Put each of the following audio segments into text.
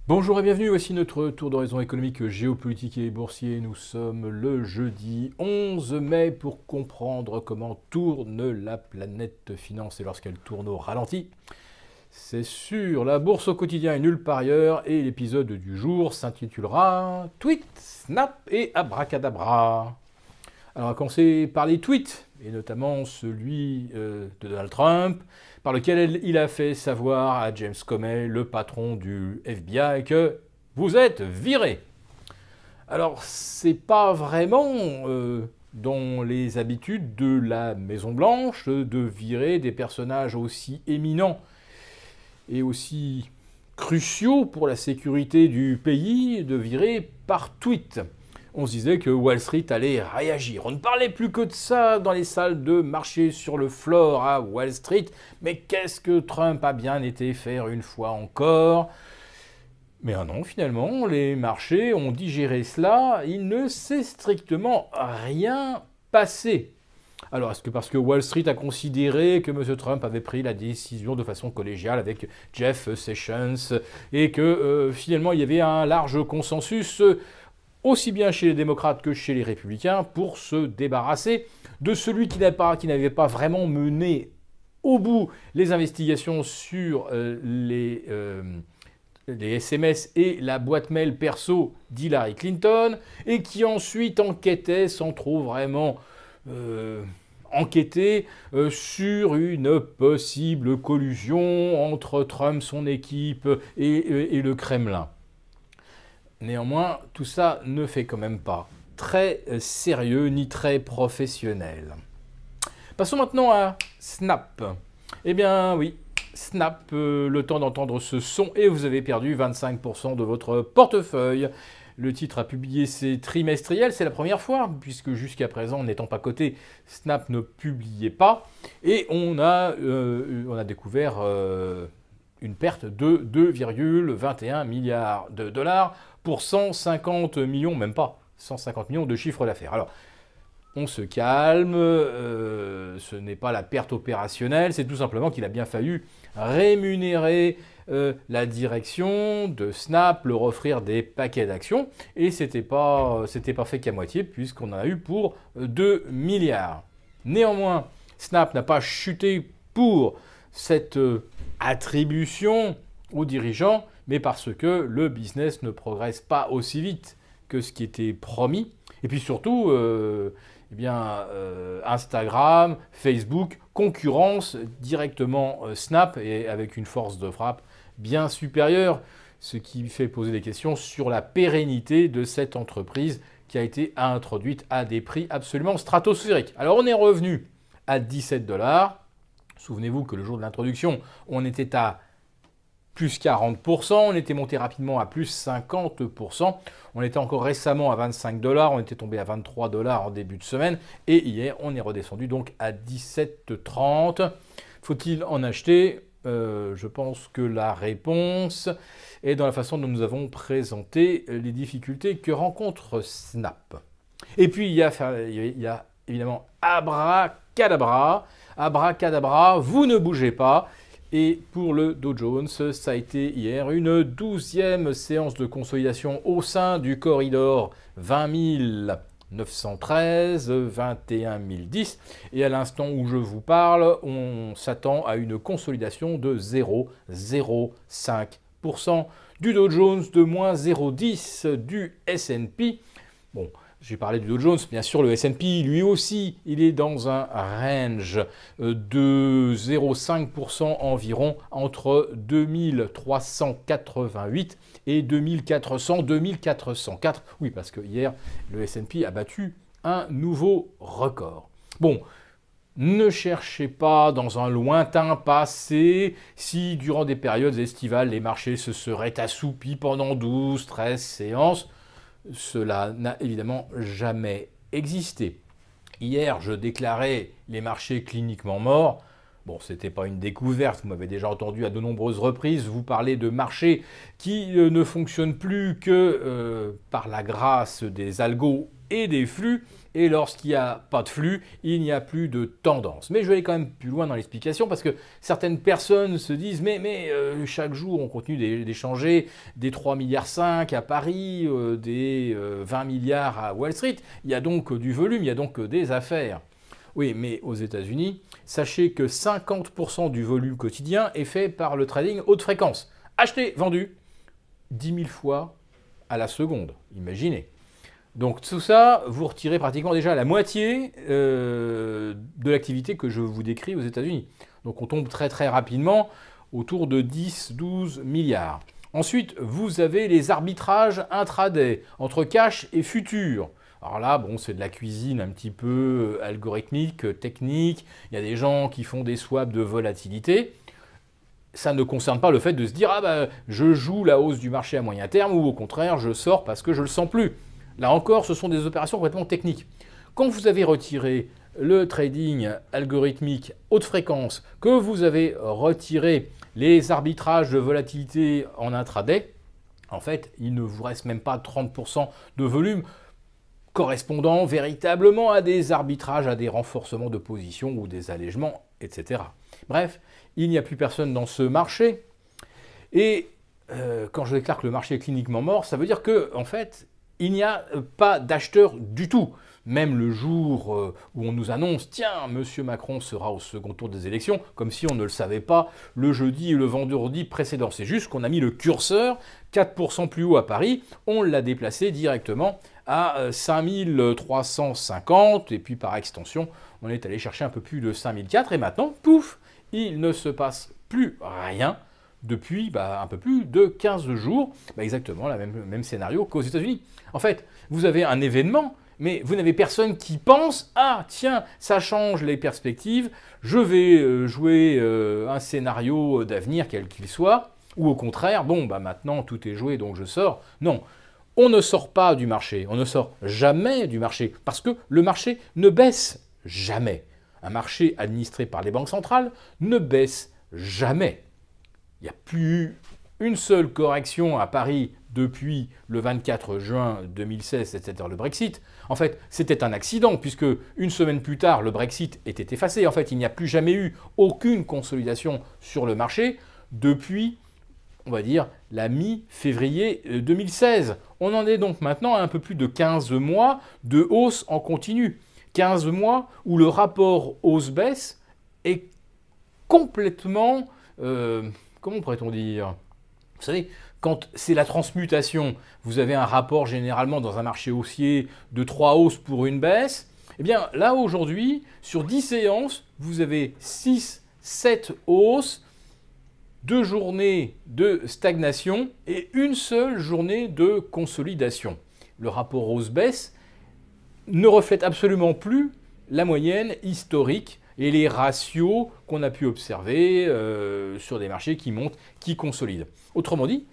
Bonjour et bienvenue, voici notre tour d'horizon économique, géopolitique et boursier. Nous sommes le jeudi 11 mai pour comprendre comment tourne la planète finance et lorsqu'elle tourne au ralenti. C'est sûr, la bourse au quotidien est nulle part ailleurs et l'épisode du jour s'intitulera Tweet, Snap et Abracadabra. Alors on va commencer par les tweets, et notamment celui de Donald Trump, par lequel il a fait savoir à James Comey, le patron du FBI, que vous êtes viré. Alors c'est pas vraiment dans les habitudes de la Maison Blanche de virer des personnages aussi éminents et aussi cruciaux pour la sécurité du pays, de virer par tweet. On se disait que Wall Street allait réagir. On ne parlait plus que de ça dans les salles de marché sur le floor à Wall Street. Mais qu'est-ce que Trump a bien été faire une fois encore? Mais non, finalement, les marchés ont digéré cela. Il ne s'est strictement rien passé. Alors, est-ce que parce que Wall Street a considéré que M. Trump avait pris la décision de façon collégiale avec Jeff Sessions et que finalement il y avait un large consensus aussi bien chez les démocrates que chez les républicains, pour se débarrasser de celui qui n'avait pas vraiment mené au bout les investigations sur les SMS et la boîte mail perso d'Hillary Clinton, et qui ensuite enquêtait sans trop vraiment enquêter sur une possible collusion entre Trump, son équipe et le Kremlin. Néanmoins, tout ça ne fait quand même pas très sérieux ni très professionnel. Passons maintenant à Snap. Eh bien oui, Snap, le temps d'entendre ce son et vous avez perdu 25% de votre portefeuille. Le titre a publié ses trimestriels, c'est la première fois, puisque jusqu'à présent, n'étant pas coté, Snap ne publiait pas. Et on a découvert une perte de 2,21 milliards de dollars pour 150 millions, même pas, 150 millions de chiffre d'affaires. Alors, on se calme, ce n'est pas la perte opérationnelle, c'est tout simplement qu'il a bien fallu rémunérer la direction de Snap, leur offrir des paquets d'actions, et c'était pas fait qu'à moitié, puisqu'on en a eu pour 2 milliards. Néanmoins, Snap n'a pas chuté pour cette attribution aux dirigeants, mais parce que le business ne progresse pas aussi vite que ce qui était promis. Et puis surtout, Instagram, Facebook concurrencent directement Snap et avec une force de frappe bien supérieure, ce qui fait poser des questions sur la pérennité de cette entreprise qui a été introduite à des prix absolument stratosphériques. Alors on est revenu à 17 $. Souvenez-vous que le jour de l'introduction, on était à plus 40%, on était monté rapidement à plus 50%, on était encore récemment à 25 $, on était tombé à 23 $ en début de semaine, et hier on est redescendu donc à 17,30 $. Faut-il en acheter? Je pense que la réponse est dans la façon dont nous avons présenté les difficultés que rencontre Snap. Et puis il y a évidemment Abracadabra. Abracadabra, vous ne bougez pas. Et pour le Dow Jones, ça a été hier une 12e séance de consolidation au sein du corridor 20 913, 21 010. Et à l'instant où je vous parle, on s'attend à une consolidation de 0,05% du Dow Jones, de moins 0,10% du S&P. Bon, j'ai parlé du Dow Jones, bien sûr le S&P, lui aussi, il est dans un range de 0,5% environ entre 2388 et 2400, 2404. Oui, parce que hier, le S&P a battu un nouveau record. Bon, ne cherchez pas dans un lointain passé si durant des périodes estivales, les marchés se seraient assoupis pendant 12-13 séances. Cela n'a évidemment jamais existé. Hier, je déclarais les marchés cliniquement morts. Bon, ce n'était pas une découverte, vous m'avez déjà entendu à de nombreuses reprises vous parler de marchés qui ne fonctionnent plus que par la grâce des algos et des flux. et lorsqu'il n'y a pas de flux, il n'y a plus de tendance. Mais je vais aller quand même plus loin dans l'explication parce que certaines personnes se disent mais chaque jour on continue d'échanger des 3,5 milliards à Paris, des 20 milliards à Wall Street. Il y a donc du volume, il y a donc des affaires. Oui, mais aux États-Unis, sachez que 50% du volume quotidien est fait par le trading haute fréquence. Acheté, vendu, 10 000 fois à la seconde, imaginez. Donc tout ça, vous retirez pratiquement déjà la moitié de l'activité que je vous décris aux États-Unis. Donc on tombe très très rapidement autour de 10-12 milliards. Ensuite, vous avez les arbitrages intraday entre cash et futur. Alors là, bon, c'est de la cuisine un petit peu algorithmique, technique. Il y a des gens qui font des swaps de volatilité. Ça ne concerne pas le fait de se dire « Ah bah, je joue la hausse du marché à moyen terme » ou au contraire, je sors parce que je ne le sens plus. Là encore, ce sont des opérations complètement techniques. Quand vous avez retiré le trading algorithmique haute fréquence, que vous avez retiré les arbitrages de volatilité en intraday, en fait, il ne vous reste même pas 30% de volume correspondant véritablement à des arbitrages, à des renforcements de position ou des allègements, etc. Bref, il n'y a plus personne dans ce marché. Et quand je déclare que le marché est cliniquement mort, ça veut dire que, en fait, il n'y a pas d'acheteurs du tout. Même le jour où on nous annonce « Tiens, M. Macron sera au second tour des élections », comme si on ne le savait pas le jeudi et le vendredi précédent. C'est juste qu'on a mis le curseur 4% plus haut à Paris, on l'a déplacé directement à 5350, et puis par extension, on est allé chercher un peu plus de 5004, et maintenant, pouf, il ne se passe plus rien depuis un peu plus de 15 jours, exactement le même scénario qu'aux États-Unis. En fait, vous avez un événement, mais vous n'avez personne qui pense « Ah, tiens, ça change les perspectives, je vais jouer un scénario d'avenir, quel qu'il soit », ou au contraire « Bon, maintenant, tout est joué, donc je sors ». Non, on ne sort pas du marché, on ne sort jamais du marché, parce que le marché ne baisse jamais. Un marché administré par les banques centrales ne baisse jamais. Il n'y a plus une seule correction à Paris depuis le 24 juin 2016, c'est-à-dire le Brexit. En fait, c'était un accident, puisque une semaine plus tard, le Brexit était effacé. En fait, il n'y a plus jamais eu aucune consolidation sur le marché depuis, on va dire, la mi-février 2016. On en est donc maintenant à un peu plus de 15 mois de hausse en continu. 15 mois où le rapport hausse-baisse est complètement... comment pourrait-on dire? Vous savez, quand c'est la transmutation, vous avez un rapport généralement dans un marché haussier de 3 hausses pour une baisse. Eh bien là aujourd'hui, sur 10 séances, vous avez 6, 7 hausses, 2 journées de stagnation et une seule journée de consolidation. Le rapport hausse-baisse ne reflète absolument plus la moyenne historique et les ratios qu'on a pu observer sur des marchés qui montent, qui consolident. Autrement dit,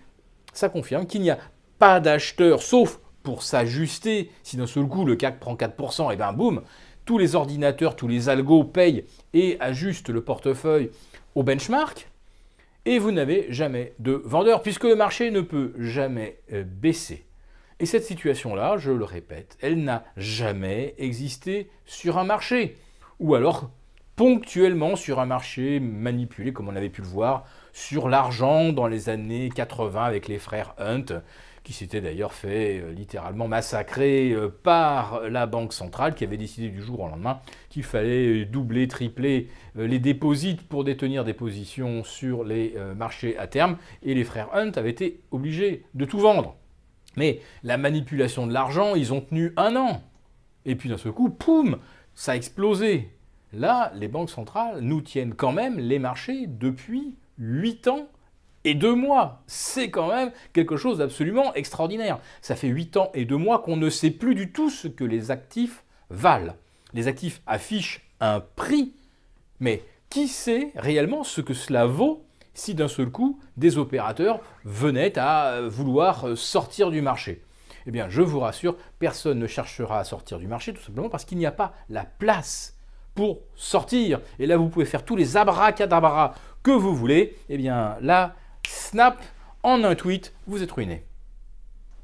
ça confirme qu'il n'y a pas d'acheteurs, sauf pour s'ajuster. Si d'un seul coup le CAC prend 4%, et bien boum, tous les ordinateurs, tous les algos payent et ajustent le portefeuille au benchmark. Et vous n'avez jamais de vendeurs, puisque le marché ne peut jamais baisser. Et cette situation-là, je le répète, elle n'a jamais existé sur un marché. Ou alors ponctuellement sur un marché manipulé, comme on avait pu le voir, sur l'argent dans les années 80 avec les frères Hunt, qui s'étaient d'ailleurs fait littéralement massacrer par la Banque centrale, qui avait décidé du jour au lendemain qu'il fallait doubler, tripler les dépôts pour détenir des positions sur les marchés à terme, et les frères Hunt avaient été obligés de tout vendre. Mais la manipulation de l'argent, ils ont tenu 1 an. Et puis d'un seul coup, poum, ça a explosé. Là, les banques centrales nous tiennent quand même les marchés depuis 8 ans et 2 mois. C'est quand même quelque chose d'absolument extraordinaire. Ça fait 8 ans et 2 mois qu'on ne sait plus du tout ce que les actifs valent. Les actifs affichent un prix, mais qui sait réellement ce que cela vaut si d'un seul coup, des opérateurs venaient à vouloir sortir du marché? Eh bien, je vous rassure, personne ne cherchera à sortir du marché, tout simplement parce qu'il n'y a pas la place pour sortir. Et là, vous pouvez faire tous les abracadabras que vous voulez. Eh bien, là, snap, en un tweet, vous êtes ruiné.